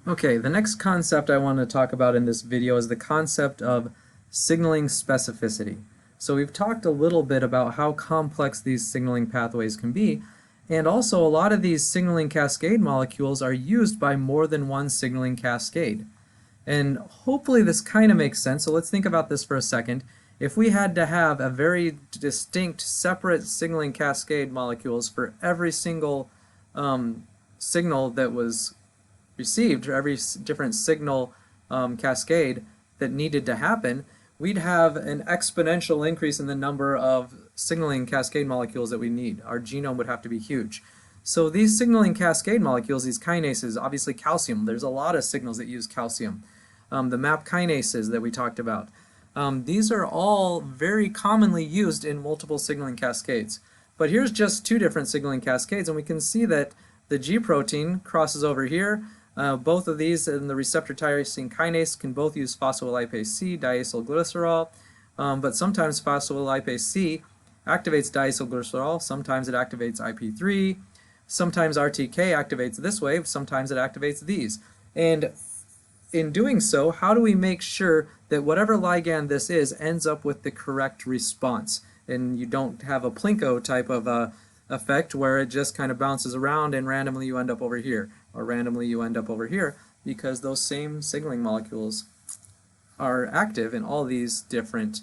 Okay, the next concept I want to talk about in this video is the concept of signaling specificity. So we've talked a little bit about how complex these signaling pathways can be, and also a lot of these signaling cascade molecules are used by more than one signaling cascade. And hopefully this kind of makes sense, so let's think about this for a second. If we had to have a very distinct, separate signaling cascade molecules for every single signal that was received, or every different signal cascade that needed to happen, we'd have an exponential increase in the number of signaling cascade molecules that we need. Our genome would have to be huge. So these signaling cascade molecules, these kinases, obviously calcium, there's a lot of signals that use calcium. The MAP kinases that we talked about. These are all very commonly used in multiple signaling cascades. But here's just two different signaling cascades, and we can see that the G protein crosses over here. Both of these and the receptor tyrosine kinase can both use phospholipase C, diacylglycerol, but sometimes phospholipase C activates diacylglycerol, sometimes it activates IP3, sometimes RTK activates this way, sometimes it activates these. And in doing so, how do we make sure that whatever ligand this is ends up with the correct response? And you don't have a Plinko type of effect where it just kind of bounces around and randomly you end up over here, or randomly you end up over here, because those same signaling molecules are active in all these different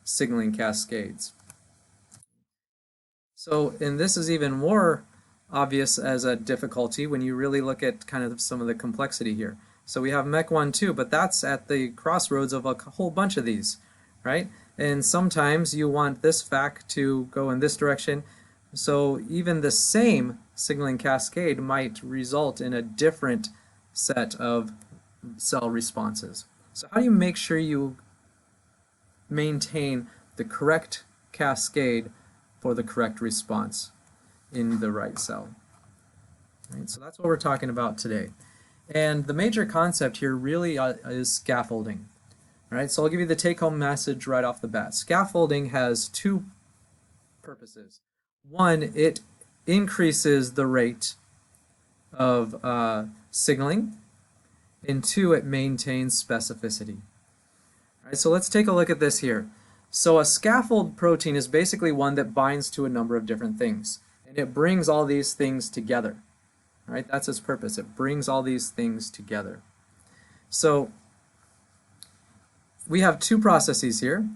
signaling cascades. So, and this is even more obvious as a difficulty when you really look at kind of some of the complexity here. So we have MEC1 too, but that's at the crossroads of a whole bunch of these, right? And sometimes you want this FAC to go in this direction, so even the same signaling cascade might result in a different set of cell responses. So how do you make sure you maintain the correct cascade for the correct response in the right cell? Right, so that's what we're talking about today. And the major concept here really is scaffolding. All right, so I'll give you the take-home message right off the bat. Scaffolding has two purposes. One, it increases the rate of signaling, and two, it maintains specificity. All right, so let's take a look at this here. So a scaffold protein is basically one that binds to a number of different things, and it brings all these things together. All right, that's its purpose. It brings all these things together. So we have two processes here.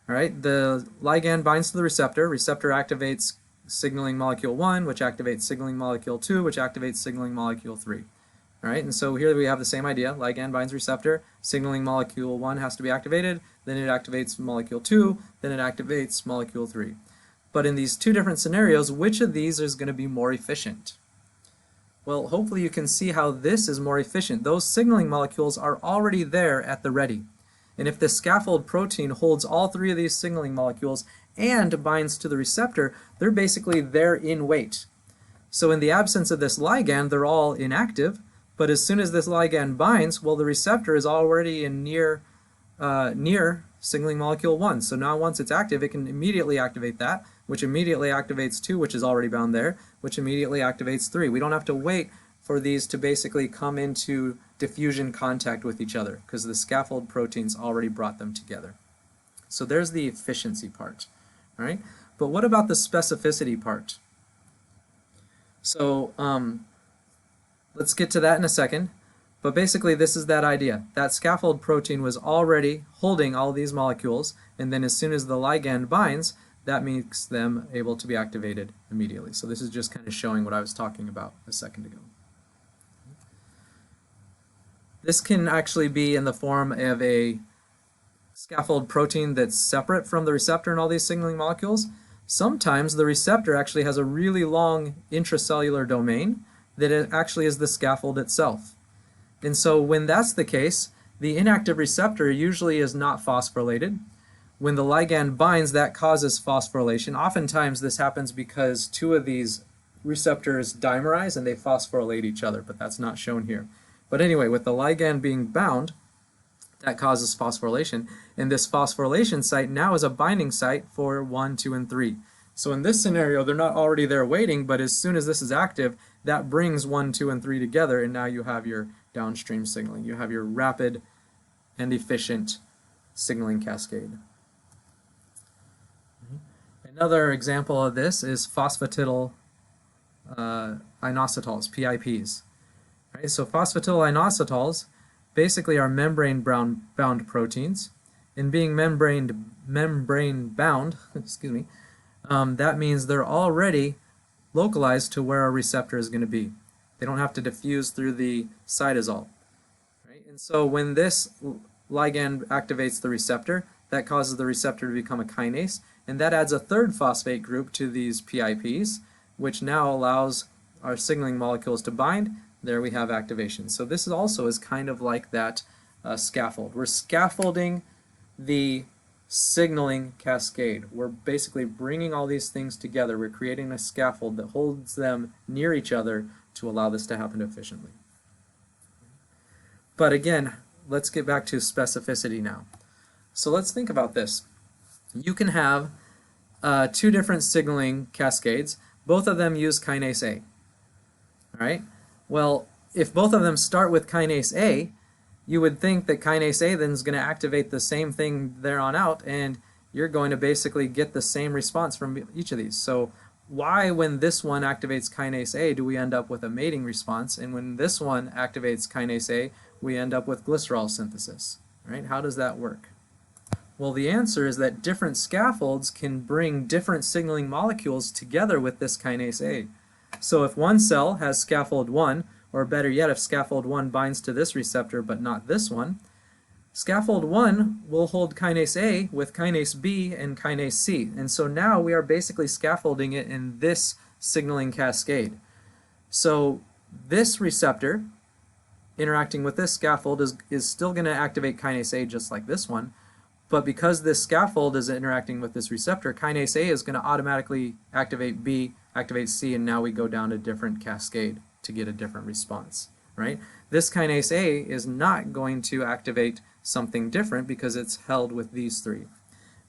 All right, the ligand binds to the receptor. Receptor activates signaling molecule 1, which activates signaling molecule 2, which activates signaling molecule 3. All right, and so here we have the same idea. Ligand binds receptor, signaling molecule 1 has to be activated, then it activates molecule 2, then it activates molecule 3. But in these two different scenarios, which of these is going to be more efficient? Well, hopefully you can see how this is more efficient. Those signaling molecules are already there at the ready. And if the scaffold protein holds all three of these signaling molecules and binds to the receptor, they're basically there in wait. So in the absence of this ligand, they're all inactive, but as soon as this ligand binds, well, the receptor is already in near signaling molecule 1. So now once it's active, it can immediately activate that, which immediately activates 2, which is already bound there, which immediately activates 3. We don't have to wait for these to basically come into diffusion contact with each other, because the scaffold proteins already brought them together. So there's the efficiency part. All right? But what about the specificity part? So let's get to that in a second. But basically this is that idea. That scaffold protein was already holding all these molecules, and then as soon as the ligand binds, that makes them able to be activated immediately. So this is just kind of showing what I was talking about a second ago. This can actually be in the form of a scaffold protein that's separate from the receptor and all these signaling molecules. Sometimes the receptor actually has a really long intracellular domain that it actually is the scaffold itself. And so when that's the case, the inactive receptor usually is not phosphorylated. When the ligand binds, that causes phosphorylation. Oftentimes this happens because two of these receptors dimerize and they phosphorylate each other, but that's not shown here. But anyway, with the ligand being bound, that causes phosphorylation, and this phosphorylation site now is a binding site for 1, 2, and 3. So in this scenario, they're not already there waiting, but as soon as this is active, that brings 1, 2, and 3 together, and now you have your downstream signaling. You have your rapid and efficient signaling cascade. Another example of this is phosphatidyl inositols, PIPs. Right? So phosphatidyl inositols basically are membrane-bound proteins. And being membrane-bound, excuse me, that means they're already localized to where a receptor is going to be. They don't have to diffuse through the cytosol. Right? And so when this ligand activates the receptor, that causes the receptor to become a kinase, and that adds a third phosphate group to these PIPs, which now allows our signaling molecules to bind. There we have activation. So this is kind of like that scaffold. We're scaffolding the signaling cascade. We're basically bringing all these things together. We're creating a scaffold that holds them near each other to allow this to happen efficiently. But again, let's get back to specificity now. So let's think about this. You can have 2 different signaling cascades. Both of them use kinase A. All right? Well, if both of them start with kinase A, you would think that kinase A then is going to activate the same thing there on out, and you're going to basically get the same response from each of these. So why, when this one activates kinase A, do we end up with a mating response, and when this one activates kinase A, we end up with glycerol synthesis? Right? How does that work? Well, the answer is that different scaffolds can bring different signaling molecules together with this kinase A. So if one cell has scaffold 1, or better yet, if scaffold 1 binds to this receptor but not this one, scaffold 1 will hold kinase A with kinase B and kinase C. And so now we are basically scaffolding it in this signaling cascade. So this receptor interacting with this scaffold is still going to activate kinase A just like this one, but because this scaffold is interacting with this receptor, kinase A is going to automatically activate B, activate C, and now we go down a different cascade to get a different response, right? This kinase A is not going to activate something different because it's held with these 3.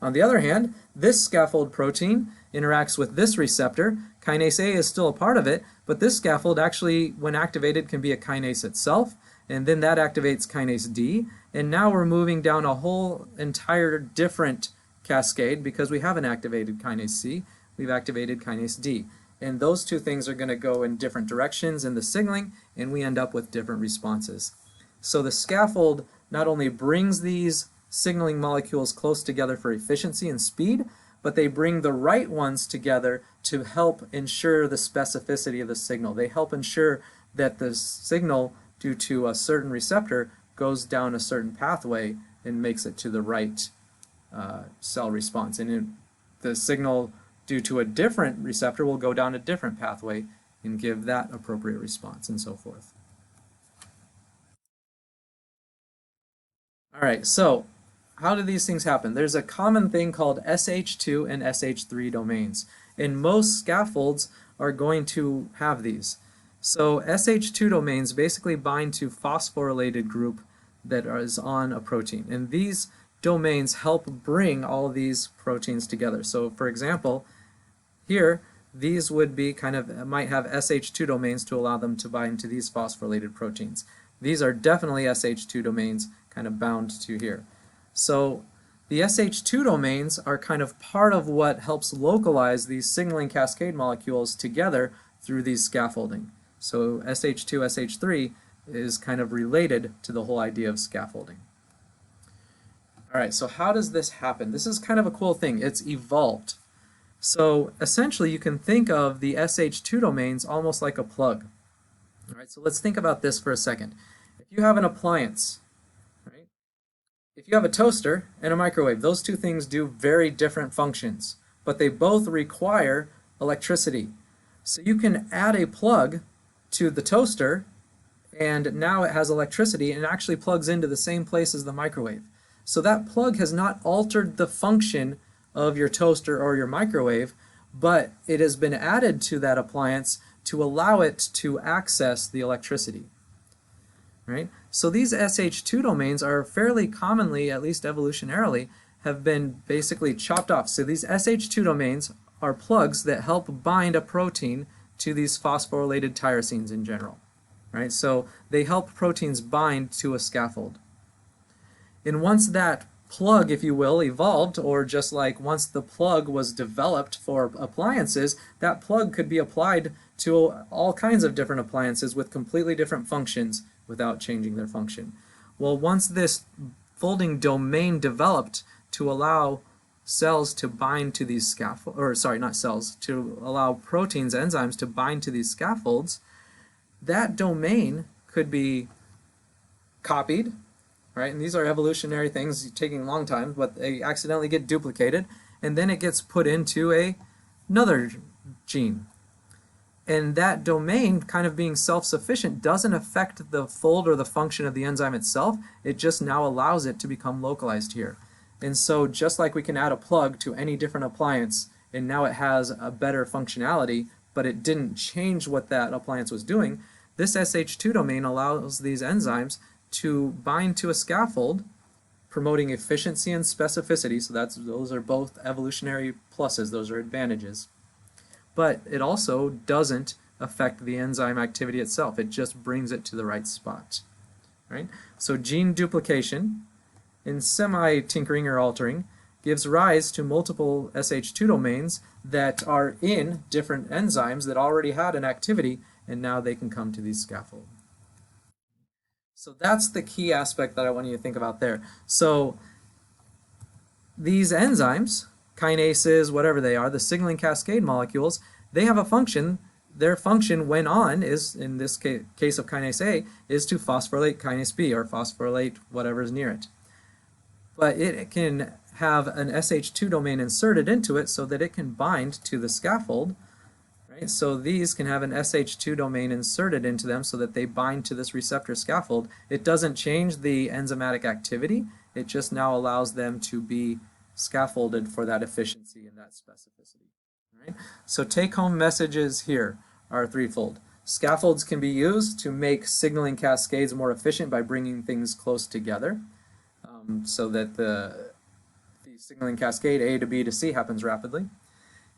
On the other hand, this scaffold protein interacts with this receptor. Kinase A is still a part of it, but this scaffold actually, when activated, can be a kinase itself, and then that activates kinase D, and now we're moving down a whole entire different cascade because we haven't activated kinase C, we've activated kinase D. And those 2 things are going to go in different directions in the signaling, and we end up with different responses. So the scaffold not only brings these signaling molecules close together for efficiency and speed, but they bring the right ones together to help ensure the specificity of the signal. They help ensure that the signal, due to a certain receptor, goes down a certain pathway and makes it to the right cell response. And the signal due to a different receptor will go down a different pathway and give that appropriate response, and so forth. All right, so how do these things happen? There's a common thing called SH2 and SH3 domains, and most scaffolds are going to have these. So SH2 domains basically bind to phosphorylated group that is on a protein, and these domains help bring all these proteins together. So for example, here these would be might have SH2 domains to allow them to bind to these phosphorylated proteins. These are definitely SH2 domains kind of bound to here. So the SH2 domains are kind of part of what helps localize these signaling cascade molecules together through these scaffolding. So SH2, SH3 is kind of related to the whole idea of scaffolding. All right, so how does this happen? This is kind of a cool thing. It's evolved. So essentially you can think of the SH2 domains almost like a plug. All right, so let's think about this for a second. If you have an appliance, right? If you have a toaster and a microwave, those 2 things do very different functions, but they both require electricity. So you can add a plug to the toaster, and now it has electricity and it actually plugs into the same place as the microwave. So that plug has not altered the function of your toaster or your microwave, but it has been added to that appliance to allow it to access the electricity. Right? So these SH2 domains are fairly commonly, at least evolutionarily, have been basically chopped off. So these SH2 domains are plugs that help bind a protein to these phosphorylated tyrosines in general. Right? So they help proteins bind to a scaffold. And once that plug, if you will, evolved, or just like once the plug was developed for appliances, that plug could be applied to all kinds of different appliances with completely different functions without changing their function. Well, once this folding domain developed to allow cells to bind to these scaffolds, or sorry, not cells, to allow proteins, enzymes to bind to these scaffolds, that domain could be copied, right? And these are evolutionary things taking a long time, but they accidentally get duplicated, and then it gets put into another gene. And that domain, kind of being self-sufficient, doesn't affect the fold or the function of the enzyme itself. It just now allows it to become localized here. And so just like we can add a plug to any different appliance, and now it has a better functionality, but it didn't change what that appliance was doing, this SH2 domain allows these enzymes to bind to a scaffold, promoting efficiency and specificity. So those are both evolutionary pluses, those are advantages. But it also doesn't affect the enzyme activity itself. It just brings it to the right spot. Right? So gene duplication in semi-tinkering or altering gives rise to multiple SH2 domains that are in different enzymes that already had an activity, and now they can come to these scaffolds. So that's the key aspect that I want you to think about there. So these enzymes, kinases, whatever they are, the signaling cascade molecules, they have a function. Their function when on is, in this case of kinase A, is to phosphorylate kinase B or phosphorylate whatever is near it. But it can have an SH2 domain inserted into it so that it can bind to the scaffold. Right? So these can have an SH2 domain inserted into them so that they bind to this receptor scaffold. It doesn't change the enzymatic activity. It just now allows them to be scaffolded for that efficiency and that specificity. Right? So take-home messages here are threefold. Scaffolds can be used to make signaling cascades more efficient by bringing things close together, so that the signaling cascade A to B to C happens rapidly.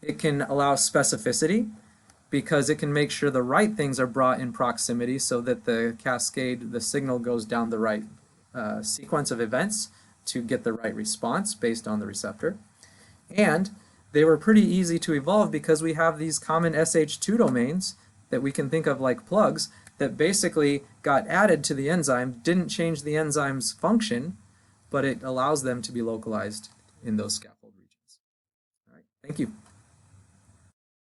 It can allow specificity because it can make sure the right things are brought in proximity so that the cascade, the signal goes down the right sequence of events to get the right response based on the receptor. And they were pretty easy to evolve because we have these common SH2 domains that we can think of like plugs that basically got added to the enzyme, didn't change the enzyme's function, but it allows them to be localized in those scaffold regions. All right, thank you.